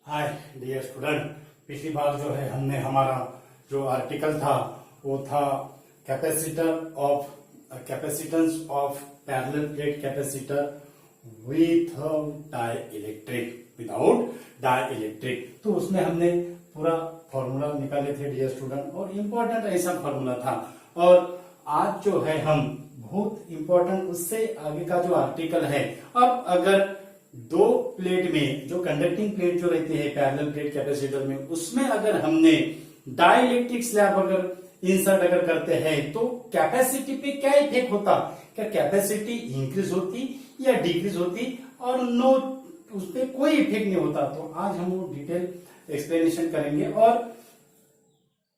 Hi dear student, पिछली बार जो है हमने हमारा जो आर्टिकल था वो था capacitance of parallel plate capacitor without dielectric. तो उसमें हमने पूरा फॉर्मूला निकाले थे डियर स्टूडेंट, और इम्पोर्टेंट ऐसा फॉर्मूला था। और आज जो है हम बहुत इम्पोर्टेंट उससे आगे का जो आर्टिकल है, अब अगर दो प्लेट में जो कंडक्टिंग प्लेट जो रहती है पैरेलल प्लेट कैपेसिटर में, उसमें अगर हमने डाइलेक्ट्रिक स्लैब अगर इंसर्ट अगर करते हैं तो कैपेसिटी पे क्या इफेक्ट होता, क्या कैपेसिटी इंक्रीज होती या डिक्रीज होती, और नो उस पर कोई इफेक्ट नहीं होता। तो आज हम वो डिटेल एक्सप्लेनेशन करेंगे और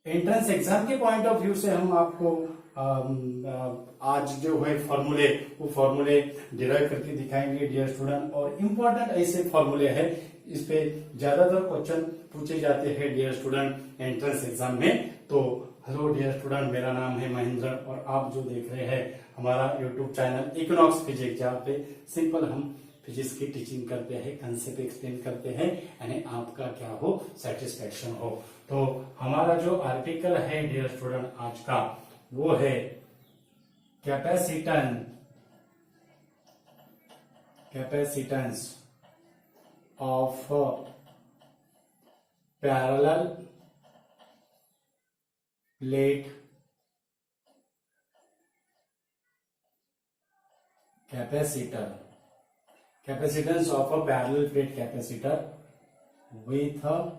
एंट्रेंस एग्जाम के पॉइंट ऑफ व्यू से हम आपको आज जो है फॉर्मूले वो फॉर्मूले डिराइव करके दिखाएंगे डियर स्टूडेंट। और इम्पोर्टेंट ऐसे फॉर्मूले हैं, इस पे ज्यादातर क्वेश्चन पूछे जाते हैं डियर स्टूडेंट एंट्रेंस एग्जाम में। तो हेलो डियर स्टूडेंट, मेरा नाम है महेंद्र और आप जो देख रहे हैं हमारा यूट्यूब चैनल इकोनॉमिक्स फिजिक्स, जहाँ पे सिंपल हम फिजिक्स की टीचिंग करते हैं, कंसेप्ट एक्सप्लेन करते हैं, यानी आपका क्या हो, सेटिस्फेक्शन हो। तो हमारा जो आर्टिकल है डियर स्टूडेंट आज का वो है capacitance of parallel plate capacitance of a parallel plate capacitor with a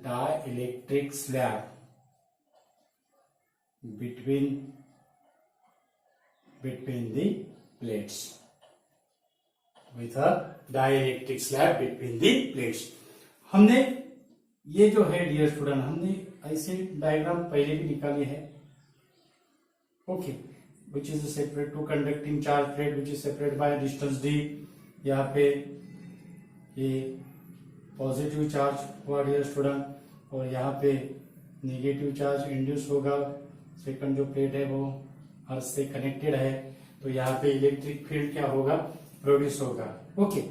dielectric slab between the plates, with a dielectric slab between the plates। हमने ये जो है डियर स्टूडेंट, हमने ऐसे डायग्राम पहले भी निकाली है। Okay, which is separate to conducting charge plate which is separated by distance d। यहाँ पे ये पॉजिटिव चार्ज हुआ डियर स्टूडेंट, और यहाँ पे नेगेटिव चार्ज इंड्यूस होगा। सेकंड जो प्लेट है वो अर्थ से कनेक्टेड है, तो यहाँ पे इलेक्ट्रिक फील्ड क्या होगा, प्रोड्यूस होगा। ओके,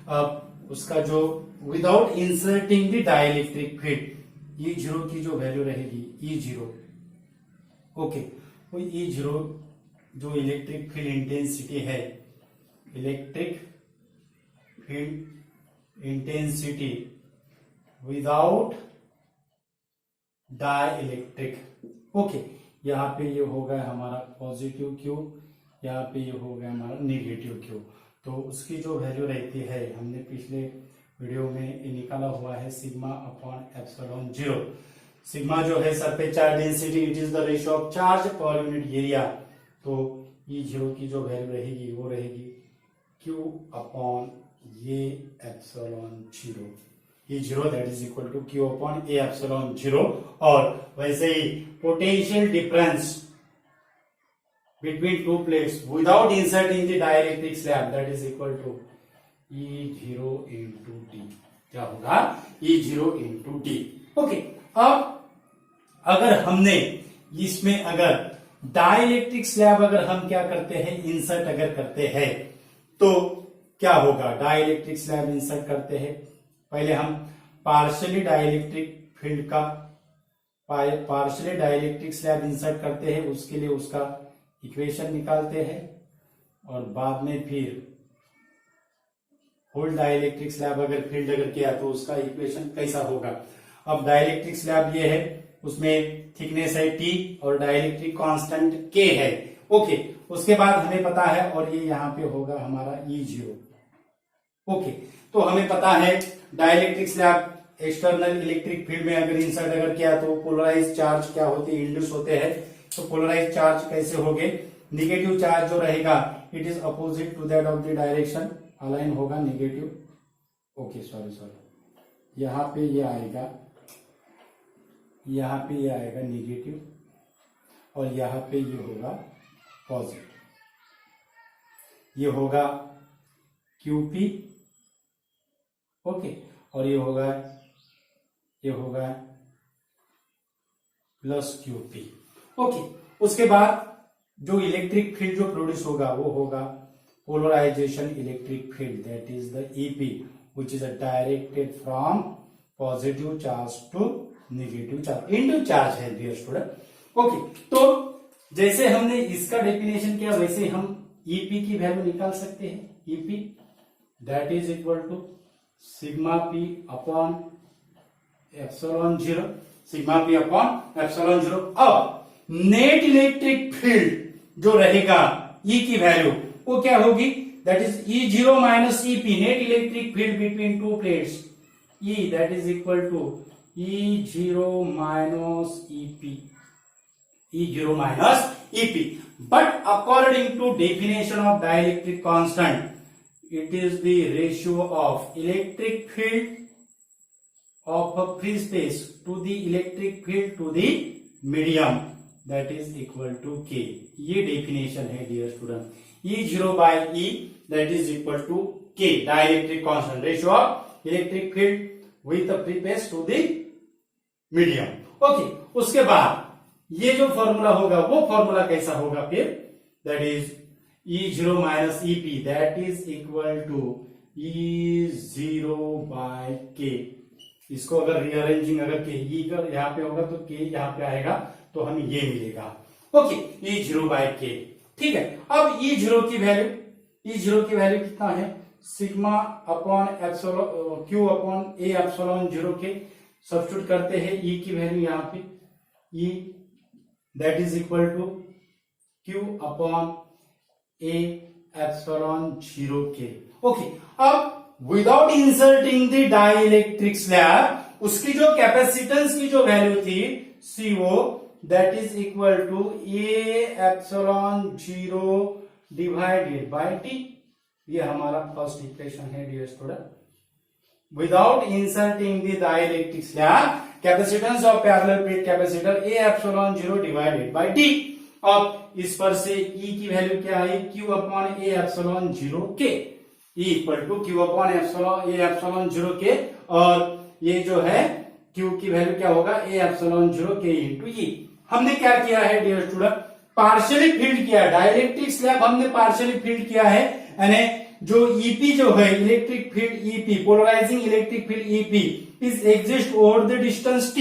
अब उसका जो without inserting the dielectric field, E0 की जो वैल्यू रहेगी E0, ओके, वो E0 जो इलेक्ट्रिक फील्ड इंटेंसिटी है, electric field intensity without dielectric. Okay, यहाँ पे ये हो गया हमारा पॉजिटिव क्यू, यहाँ पे ये हो गया हमारा नेगेटिव क्यू। तो उसकी जो वैल्यू रहती है, हमने पिछले वीडियो में ये निकाला हुआ है, सिग्मा अपॉन एप्सिलॉन 0। सिग्मा जो है surface charge density, it is the ratio of charge per unit area. तो E0 की जो वैल्यू रहेगी वो रहेगी Q अपॉन ये epsilon 0, E0 that is equal to Q upon A epsilon 0। और वैसे ही potential difference between two plates without inserting the dielectric slab that is equal to E0 into T. क्या होगा, E0 इंटू टी। ओके, अब अगर हमने इसमें अगर डाइलेक्ट्रिक स्लैब अगर हम क्या करते हैं, इंसर्ट अगर करते हैं, तो क्या होगा, डाइलेक्ट्रिक स्लैब इंसर्ट करते हैं। पहले हम पार्शियली डाइलेक्ट्रिक फील्ड का पार्शियली डाइलेक्ट्रिक स्लैब इंसर्ट करते हैं, उसके लिए उसका इक्वेशन निकालते हैं, और बाद में फिर होल डाइलेक्ट्रिक स्लैब अगर फील्ड अगर किया तो उसका इक्वेशन कैसा होगा। अब डाइलेक्ट्रिक स्लैब ये है, उसमें थिकनेस है T और डाइलेक्ट्रिक कांस्टेंट K है। ओके, उसके बाद हमें पता है, और ये यहाँ पे होगा हमारा E0। ओके, तो हमें पता है dielectric slab external electric field में अगर इंसर्ट अगर किया तो पोलराइज चार्ज क्या होते हैं, इंड्यूस होते हैं। तो पोलराइज चार्ज कैसे होंगे, नेगेटिव चार्ज जो रहेगा it is opposite to that of the direction, align होगा नेगेटिव। ओके, सॉरी, यहाँ पे ये आएगा, यहाँ पे ये आएगा नेगेटिव, और यहाँ पे ये होगा पॉजिटिव। ये होगा QP, ओके, और ये होगा प्लस QP। ओके, उसके बाद जो इलेक्ट्रिक फील्ड जो प्रोड्यूस होगा वो होगा polarization electric field, that is the EP, which is directed from positive charge to negative charge into charge है डियर स्टूडेंट। ओके, तो जैसे हमने इसका डेफिनेशन किया वैसे हम ईपी की वैल्यू निकाल सकते हैं। EP that is equal to sigma P upon epsilon zero, sigma P upon epsilon zero. अब नेट इलेक्ट्रिक फील्ड जो रहेगा ई की वैल्यू वो क्या होगी, that is E zero minus E P, net electric field between two plates E that is equal to E zero minus E P, E zero minus E P. But according to definition of dielectric constant it is the ratio of electric field of a free space to the electric field to the medium that is equal to K। ये definition है dear student, E0 by E that is equal to K, dielectric constant, ratio of electric field with the free space to the medium। okay, उसके बाद ये जो formula होगा वो formula कैसा होगा फिर, that is E0 minus EP that is equal to E0 by K। इसको अगर रीअरेंजिंग अगर के ई कर यहाँ पे होगा तो के यहाँ पे आएगा तो हमें ये मिलेगा। ओके, E0 by K, ठीक है। अब E0 की वैल्यू, E0 की वैल्यू कितना है, sigma upon epsilon Q upon A epsilon zero के सब्स्टिट्यूट करते हैं E की वैल्यू यहाँ पे, E that is equal to Q upon A epsilon zero के। ओके, अब without inserting the dielectric slab उसकी जो कैपेसिटेंस की जो वैल्यू थी CO that is equal to A epsilon zero divided by T. ये हमारा फर्स्ट इक्वेशन है dear student. Without inserting the dielectric slab capacitance of parallel plate capacitor A epsilon zero divided by T. अब इस पर से E की value क्या आई, Q upon A epsilon zero के, E equal to Q upon epsilon A epsilon zero के, और ये जो है Q की वैल्यू क्या होगा, ए एप्सिलॉन जीरो के इंटू E। हमने क्या किया है डियर स्टूडेंट, पार्शियली फील्ड किया, डाइलेक्ट्रिक स्लैब हमने पार्शियली फील्ड किया है, यानी जो EP जो है electric field EP, polarizing electric field EP is exist over the distance T।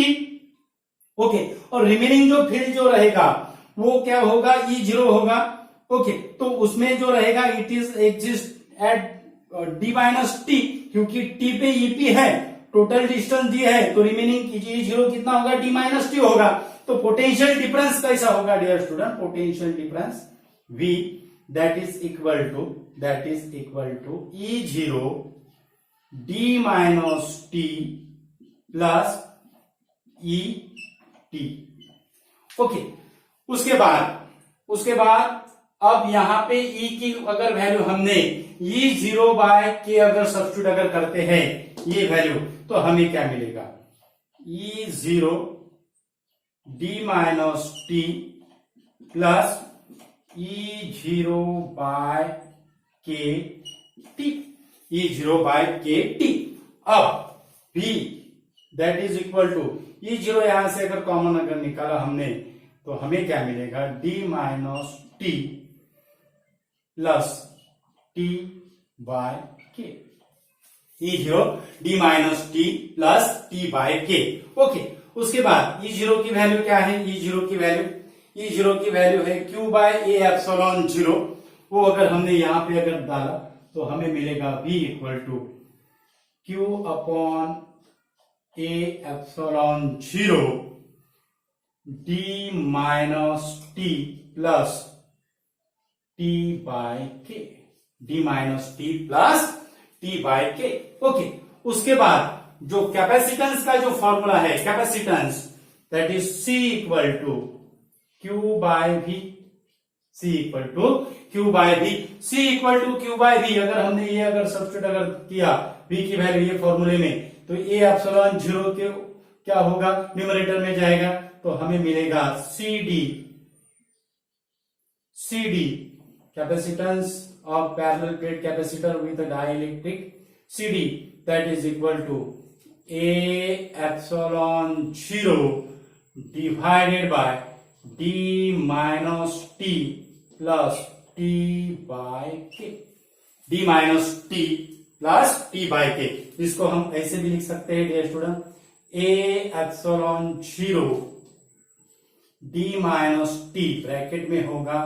Okay, और रिमेनिंग जो फील्ड जो रहेगा वो क्या होगा, E0 होगा। ओके, तो उसमें जो रहेगा it is exist at D minus T, क्योंकि T पे EP है, टोटल डिस्टेंस दी है, तो रिमेनिंग E0 कितना होगा, D माइनस टी होगा। तो पोटेंशियल डिफरेंस कैसा होगा dear student, potential difference V that is equal to E0 D minus T plus ET। Okay, उसके बाद अब यहां पे E की अगर वैल्यू हमने E0 बाय के अगर सब्स्टिट्यूट अगर करते हैं ये वैल्यू, तो हमें क्या मिलेगा, E0 D minus T plus E0 by K T, E0 by K T. अब V that is equal to E0 यहां से अगर कॉमन अगर निकाला हमने तो हमें क्या मिलेगा, D minus T plus T by K, E0 D minus T plus T by K. Okay, उसके बाद E0 की वैल्यू क्या है, E0 की वैल्यू है Q by A epsilon zero. वो अगर हमने यहां पे अगर डाला तो हमें मिलेगा V equal to Q upon A epsilon zero D minus T plus T by K, D minus T plus T by K. Okay, उसके बाद जो कैपेसिटेंस का जो फॉर्मूला है, capacitance that is C equal to Q by V, C equal to Q by V, C equal to Q by V। अगर हमने ये अगर सब्स्टिट्यूट अगर किया V की वैल्यू ये फॉर्मूले में, तो ए एप्सिलॉन जीरो के क्या होगा, न्यूमरेटर में जाएगा, तो हमें मिलेगा CD capacitance of parallel plate capacitor with dielectric, CD that is equal to A epsilon zero divided by D minus T plus T by K, D minus T plus T by K. इसको हम ऐसे भी लिख सकते हैं dear student, A epsilon 0 D minus T bracket में होगा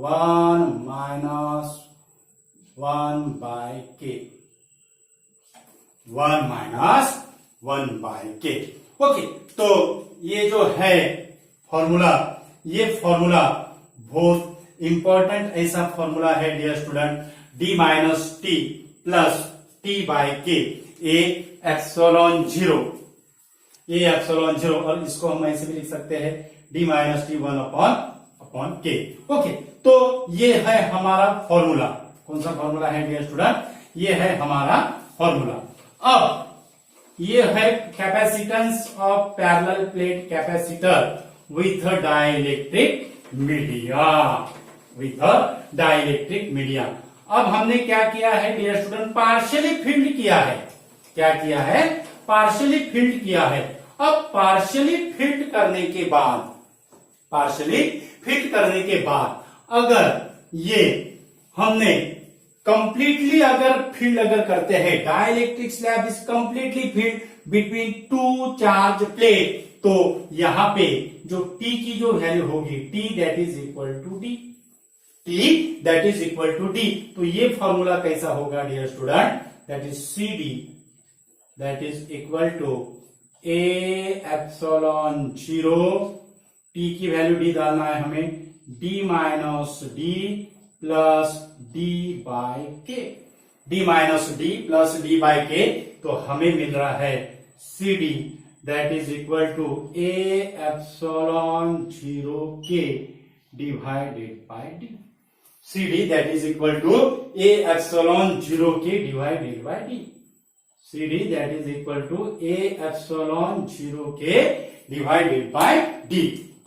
1 minus 1 bye के, 1 माइनस 1 बाय के। ओके, तो ये जो है फॉर्मूला, ये फॉर्मूला बहुत इंपॉर्टेंट ऐसा फॉर्मूला है dear student, D minus T plus T by K, A epsilon 0, A epsilon 0, और इसको हम ऐसे भी लिख सकते हैं डी माइनस टी 1 अपॉन के। ओके, तो ये है हमारा फॉर्मूला। कौन सा फॉर्मूला है डियर स्टूडेंट? ये है हमारा फॉर्मूला। अब ये है capacitance of parallel plate capacitor with a dielectric media, with a dielectric media. अब हमने क्या किया है डियर स्टूडेंट? पार्शियली फील्ड किया है। क्या किया है? पार्शियली फील्ड किया है। अब पार्शियली फील्ड करने के बाद, पार्शियली फील्ड करने के बाद अगर ये हमने कंप्लीटली अगर फील्ड अगर करते हैं, dielectric slab is completely field between to charge plate, तो यहां पे जो T की जो वैल्यू होगी, T that is equal to D, T that is equal to D। तो ये फॉर्मूला कैसा होगा dear student? That is CD that is equal to A epsilon 0, T की वैल्यू D डालना है हमें, D minus D plus D by K, D minus D plus D by K. तो हमें मिल रहा है CD that is equal to A epsilon 0 K divided by D। CD that is equal to A epsilon 0 K divided by D। CD that is equal to A epsilon 0 K divided by D।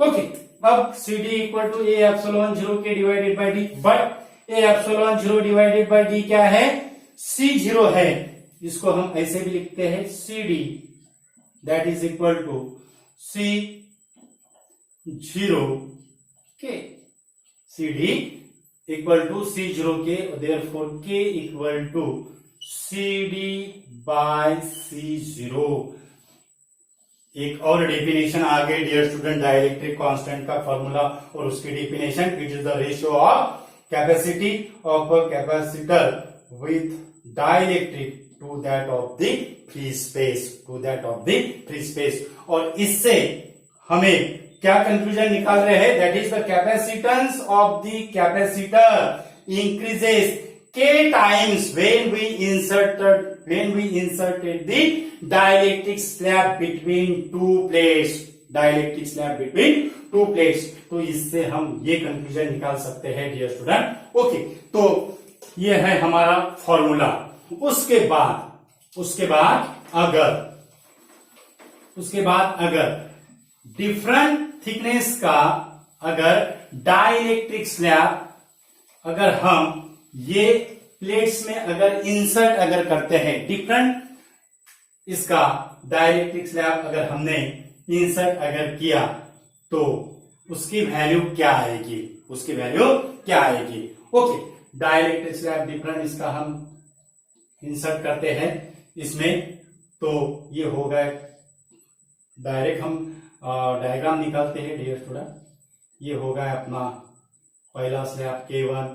Okay, अब CD equal to A epsilon 0 K divided by D, but A epsilon 0 divided by D क्या है? C0 है। इसको हम ऐसे भी लिखते हैं CD that is equal to C0 K, CD equal to C0 K, therefore K equal to CD by C0। एक और डेफिनेशन आ गई डियर स्टूडेंट डाइलेक्ट्रिक कांस्टेंट का फॉर्मूला, और उसकी definition, it is the ratio of capacity of a capacitor with dielectric to that of the free space, to that of the free space. और इससे हमें क्या कंक्लूजन निकाल रहे हैं? That is the capacitance of the capacitor increases k times when we inserted the dielectric slab between two plates, dielectric slab between two plates। तो इससे हम ये कंक्लूजन निकाल सकते हैं डियर स्टूडेंट। ओके, तो ये है हमारा फॉर्मूला। उसके बाद अगर डिफरेंट थिकनेस का अगर डाइलेक्ट्रिक स्लैब अगर हम ये प्लेट्स में अगर इंसर्ट अगर करते हैं, डिफरेंट इसका डाइलेक्ट्रिक स्लैब अगर हमने इंसर्ट अगर किया, तो उसकी वैल्यू क्या आएगी? उसकी वैल्यू क्या आएगी? ओके, डाइलेक्ट्रिक स्लैब डिफरेंट इसका हम इंसर्ट करते हैं इसमें, तो ये होगा डायरेक्ट हम डायग्राम निकालते हैं डियर स्टूडेंट। ये होगा अपना पहला स्लैब K1,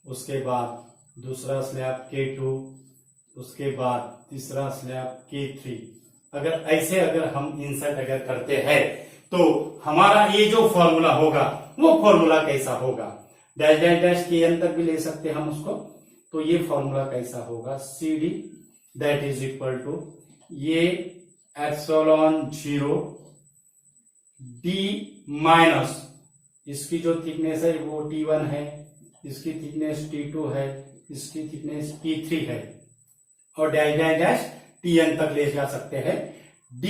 उसके बाद दूसरा स्लैब K2, उसके बाद तीसरा स्लैब K3। अगर ऐसे अगर हम इंसर्ट अगर करते हैं, तो हमारा ये जो फॉर्मूला होगा वो फॉर्मूला कैसा होगा? डैश डैश डैश के अंतर भी ले सकते हैं हम उसको। तो ये फॉर्मूला कैसा होगा? CD that is equal to ये एप्सिलॉन 0 D माइनस इसकी जो थिकनेस है वो T1 है, इसकी थिकनेस T2 है, इसकी थिकनेस T3 है, और डैश डैश डैश Tn तक ले जा सकते हैं। D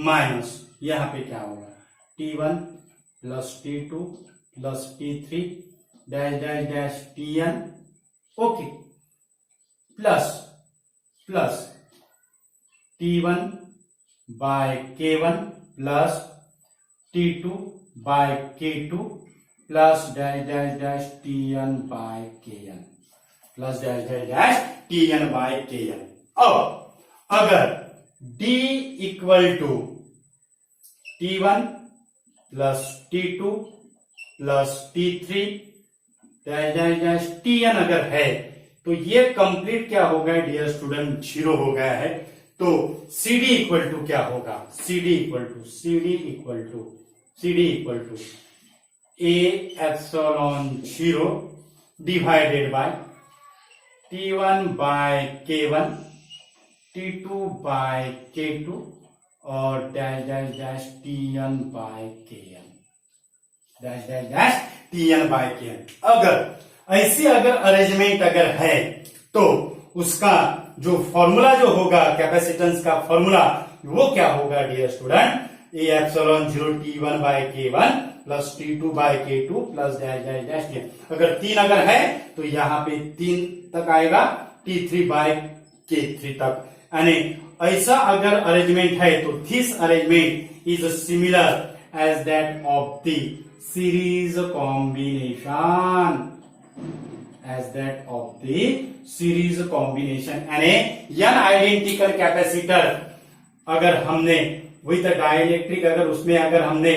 माइनस यहां पे क्या होगा? T1 plus T2 plus T3 dash dash dash Tn, okay, plus T1 by K1 plus T2 by K2 plus dash dash dash Tn by Kn। Plus dash dash dash Tn by Kn। अब अगर D equal to T1 plus T2 plus T3 dash dash dash Tn अगर है तो ये complete क्या हो गया dear student, 0 हो गया है। तो CD इक्वल टू क्या होगा, CD equal to A epsilon 0 divided by T1 by K1 T2 by K2 और dash dash dash Tn by Kn, dash dash dash Tn by Kn। अगर अरेंजमेंट अगर है तो उसका जो फॉर्मूला जो होगा कैपेसिटेंस का फॉर्मूला वो क्या होगा dear student, A epsilon 0 T1 by K1 plus T2 by K2 plus dash dash dash Tn। अगर 3 अगर है तो यहाँ पे 3 तक आएगा, T3 बाय K3 तक। यानी ऐसा अगर अरेंजमेंट है तो this arrangement is similar as that of the series combination, यानी n आइडेंटिकल कैपेसिटर अगर हमने विद डाइलेक्ट्रिक अगर उसमें अगर हमने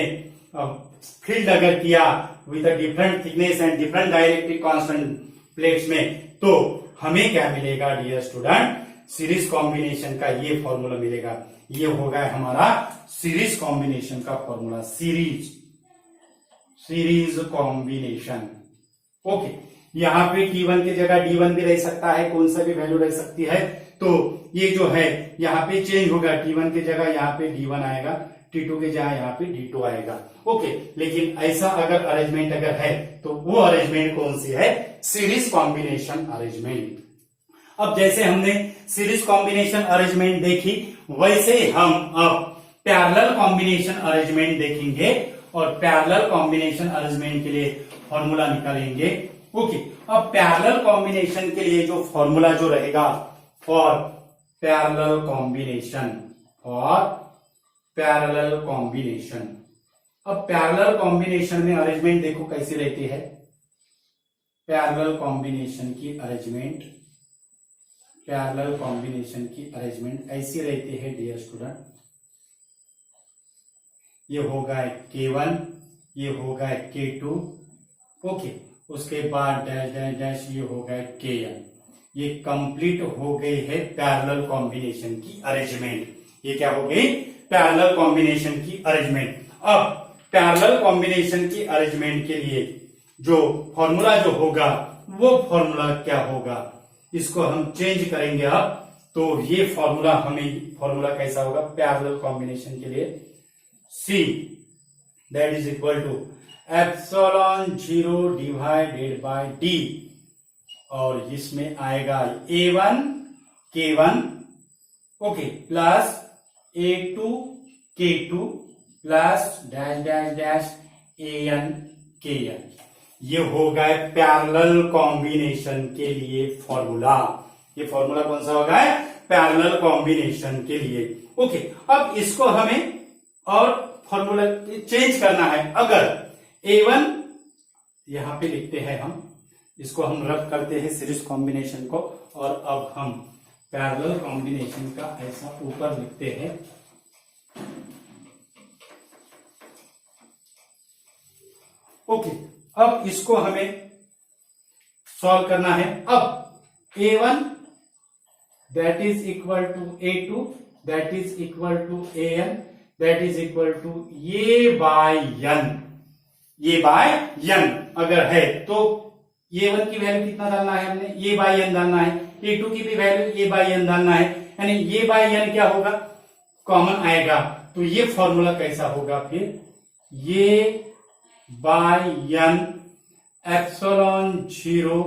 फील्ड अगर किया with different thickness and different dielectric constant plates में, तो हमें क्या मिलेगा डियर स्टूडेंट, सीरीज कॉम्बिनेशन का ये फॉर्मूला मिलेगा। ये होगा हमारा सीरीज कॉम्बिनेशन का फॉर्मूला, सीरीज कॉम्बिनेशन। ओके, यहाँ पे T1 की जगह D1 भी रह सकता है, कौन सा भी वैल्यू रह सकती है। तो ये जो है यहाँ पे चेंज होगा, T1 की जगह यहाँ पे D1 आएगा, T2 की जगह यहाँ पे D2 आएगा। ओके, लेकिन ऐसा अगर अरेंजमेंट अगर है तो वो अरेंजमेंट कौन सी है, सीरीज कॉम्बिनेशन अरेंजमेंट। अब जैसे हमने सीरीज कॉम्बिनेशन अरेंजमेंट देखी, वैसे हम अब पैरेलल कॉम्बिनेशन अरेंजमेंट देखेंगे और पैरेलल कॉम्बिनेशन अरेंजमेंट के लिए फॉर्मूला निकालेंगे। ओके, अब पैरेलल कॉम्बिनेशन के लिए जो फॉर्मूला जो रहेगा फॉर पैरेलल कॉम्बिनेशन, अब पैरेलल कॉम्बिनेशन में अरेंजमेंट देखो कैसी रहती है। पैरेलल कॉम्बिनेशन की अरेंजमेंट ऐसी रहती है डियर स्टूडेंट, ये होगा K1, ये होगा K2, ओके, उसके बाद डैश डैश डैश ये होगा Kn। ये कंप्लीट हो गई है पैरेलल कॉम्बिनेशन की अरेंजमेंट। ये क्या हो गई, पैरेलल कॉम्बिनेशन की अरेंजमेंट। अब पैरेलल कॉम्बिनेशन की अरेंजमेंट के लिए जो फॉर्मूला जो होगा वो फॉर्मूला क्या होगा, इसको हम चेंज करेंगे। अब तो ये फॉर्मूला कैसा होगा पैरेलल कॉम्बिनेशन के लिए, C that is equal to epsilon 0 divided by D, और इसमें आएगा A1 K1 okay plus A2 K2 plus dash dash dash An Kn। ये हो गए पैरेलल कॉम्बिनेशन के लिए फॉर्मूला। ये फॉर्मूला कौन सा होगा, पैरेलल कॉम्बिनेशन के लिए। ओके, अब इसको हमें और फॉर्मूला चेंज करना है। अगर A1 यहां पे लिखते हैं हम, इसको हम रब करते हैं सीरीज कॉम्बिनेशन को, और अब हम पैरेलल कॉम्बिनेशन का ऐसा ऊपर लिखते हैं। ओके, अब इसको हमें सॉल्व करना है। अब A1 that is equal to A2 that is equal to An that is equal to A by n अगर है तो A1 की वैल्यू कितना डालना है हमने, A बाय n डालना है। A2 की भी वैल्यू A बाय n डालना है, यानी A बाय n क्या होगा, कॉमन आएगा। तो ये फॉर्मूला कैसा होगा फिर, A by n epsilon 0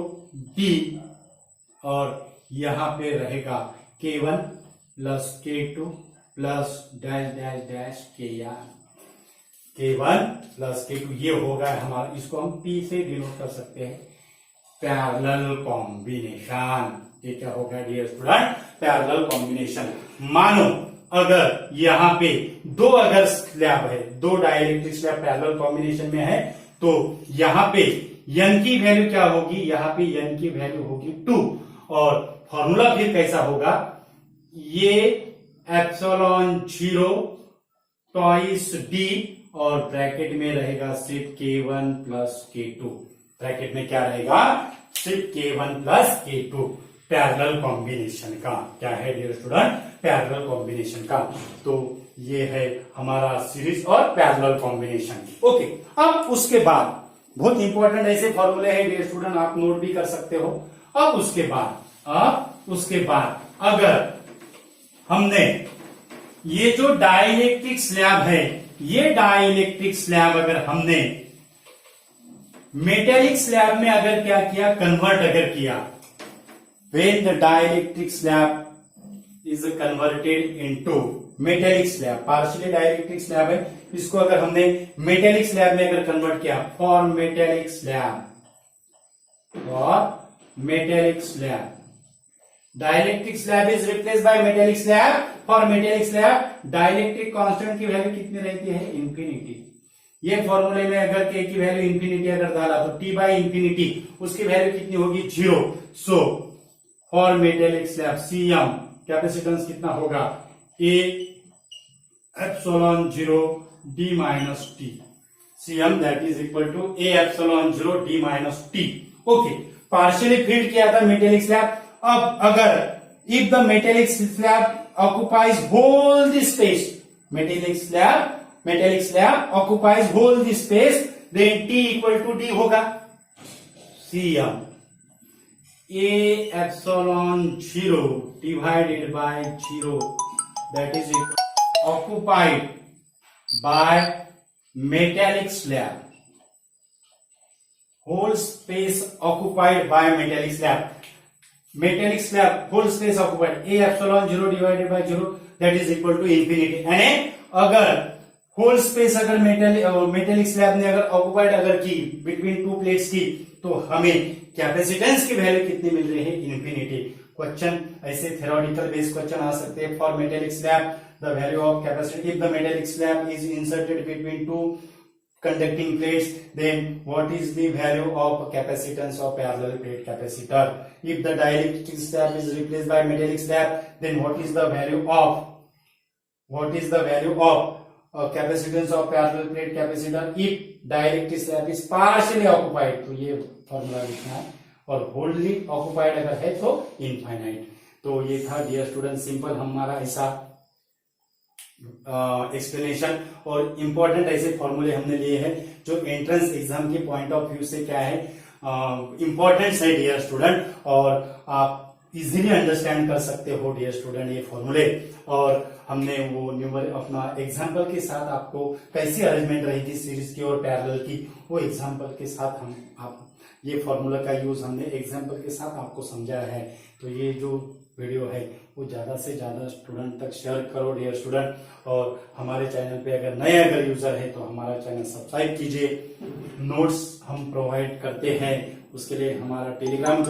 D, और यहां पे रहेगा K1 plus K2 plus dash dash dash K1 plus K2। ये होगा हमारा, इसको हम P से डिनोट कर सकते हैं, पैरेलल कॉम्बिनेशन। ये क्या होगा डियर स्टूडेंट, पैरेलल कॉम्बिनेशन। मानो अगर यहाँ पे दो अगर स्लैब है, दो डाइलेक्ट्रिक स्लैब पैरेलल कॉम्बिनेशन में है, तो यहाँ पे n की वैल्यू क्या होगी, यहाँ पे n की वैल्यू होगी 2 और फॉर्मूला फिर कैसा होगा, ये एप्सिलॉन 0 टॉइस डी और ब्रैकेट में रहेगा सिर्फ K1 प्लस K2, ब्रैकेट में क्या रहेगा, सिर्फ K1 plus K2, parallel combination का। क्या है डियर स्टूडेंट, पैरेलल कॉम्बिनेशन का। तो ये है हमारा सीरीज और पैरेलल कॉम्बिनेशन। ओके, अब उसके बाद बहुत इंपॉर्टेंट ऐसे फॉर्मूले हैं डियर स्टूडेंट, आप नोट भी कर सकते हो। अब उसके बाद अगर हमने ये जो डाइलेक्ट्रिक स्लैब है, ये डाइलेक्ट्रिक स्लैब अगर हमने मेटेलिक स्लैब में अगर क्या किया, कन्वर्ट अगर किया, when the dielectric slab is converted into metallic slab, partially dielectric slab है, इसको अगर हमने मेटेलिक स्लैब में अगर कन्वर्ट किया, for metallic slab dielectric slab is replace by metallic slab. For metallic slab dielectric constant की वैल्यू कितनी रहती है, इंफिनिटी। ये फॉर्मूले में अगर के की वैल्यू इंफिनिटी अगर डाला तो टी बाई इंफिनिटी उसकी वैल्यू कितनी होगी, 0। So for metallic slab CM capacitance कितना होगा, A epsilon 0 D minus T, CM that is equal to A epsilon 0 D minus T. Okay, partially filled किया था मेटेलिक स्लैब। अब अगर if the metallic slab occupies whole the space, metallic slab occupies whole the space, then T equal to D होगा CM A epsilon 0 divided by 0, that is occupied by metallic slab, whole space occupied by metallic slab, whole space occupied, a epsilon 0 divided by 0, that is equal to infinity। यानी अगर whole space अगर metallic slab ने अगर occupied अगर की between two plates की, तो हमें कैपेसिटेंस की वैल्यू कितनी मिल रही है, इंफिनिटी। क्वेश्चन ऐसे थ्योरेटिकल बेस्ड क्वेश्चन आ सकते हैं। For metallic slab the value of capacity, if the metallic slab is inserted between two conducting plates, then what is the value of capacitance of parallel plate capacitor? If the dielectric slab is replaced by metallic slab, then what is the value of capacitance of parallel plate capacitor if dielectric slab is partially occupied? तो ये formula लिखना है, और wholly occupied अगर है तो infinite। तो ये था डियर स्टूडेंट सिंपल हमारा ऐसा एक्सप्लेनेशन, और इंपॉर्टेंट ऐसे फॉर्मूले हमने लिए हैं जो एंट्रेंस एग्जाम के पॉइंट ऑफ व्यू से क्या है इंपॉर्टेंट है डियर स्टूडेंट, और आप इजीली अंडरस्टैंड कर सकते हो डियर स्टूडेंट ये फॉर्मूले। और हमने वो न्यूमर अपना एग्जाम्पल के साथ आपको कैसी अरेंजमेंट रहेगी सीरीज की और पैरेलल की, वो एग्जाम्पल के साथ हम आप ये फॉर्मूला का यूज हमने एग्जाम्पल के साथ आपको समझाया है। तो ये जो वीडियो है वो ज्यादा से ज्यादा स्टूडेंट तक शेयर करो डियर स्टूडेंट, और हमारे चैनल पे अगर नए अगर यूजर है तो हमारा चैनल सब्सक्राइब कीजिए। नोट्स हम प्रोवाइड करते हैं, उसके लिए हमारा टेलीग्राम